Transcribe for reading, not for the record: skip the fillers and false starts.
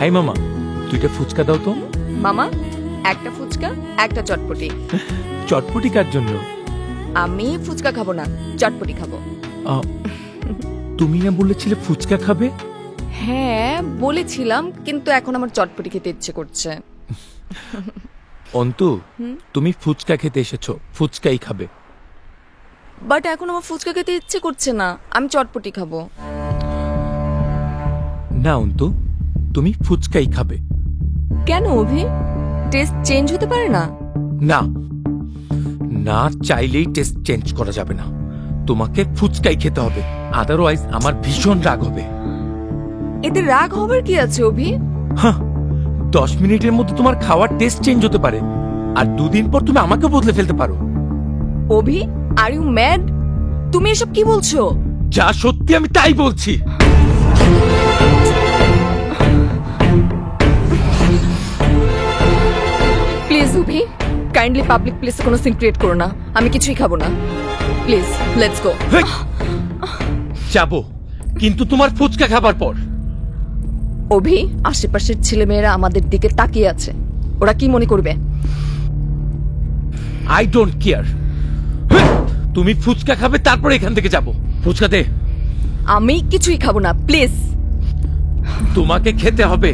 High মামা, দুইটা ফুচকা দাও তো। মামা, একটা ফুচকা, একটা চটপটি। চটপটি কার জন্য? আমি ফুচকা খাবো না, চটপটি খাবো। তুমি না বলেছিলে ফুচকা খাবে? হ্যাঁ বলেছিলাম, কিন্তু এখন আমার চটপটি খেতে ইচ্ছে করছে। অন্তু, তুমি ফুচকা খেতে এসেছো, ফুচকাই খাবে। বাট এখন আমার ফুচকা খেতে ইচ্ছে করছে না, আমি চটপটি খাবো। না অন্তু, তুমি ফুচকাই খাবে। কেন অভি? টেস্ট চেঞ্জ হতে পারে না? না, না চাইলেই টেস্ট চেঞ্জ করা যাবে না। তোমাকে ফুচকাই খেতে হবে, আদারওয়াইজ আমার ভীষণ রাগ হবে। এতে রাগ হবার কি আছে অভি? 10 মিনিটের মধ্যে তোমার খাওয়ার টেস্ট চেঞ্জ হতে পারে, আর 2 দিন পর তুমি আমাকে বদলে ফেলতে পারো। অভি, আর ইউ ম্যাড? তুমি এসব কি বলছো? যা সত্যি আমি তাই বলছি। প্লিজ অভি, কাইন্ডলি পাবলিক প্লেসে কোনো সিন ক্রিয়েট করো না। আমি কিছুই খাবো না, প্লিজ লেটস গো। যাবো, কিন্তু তোমার ফুচকা খাবার পর। অভি, আশেপাশের ছেলেমেয়েরা আমাদের দিকে তাকিয়ে আছে, ওরা কি মনে করবে? I don't care. তুমি ফুচকা খাবে, তারপর এখান থেকে যাবো। ফুচকা দে। আমি কিছুই খাবো না, প্লিজ। তোমাকে খেতে হবে।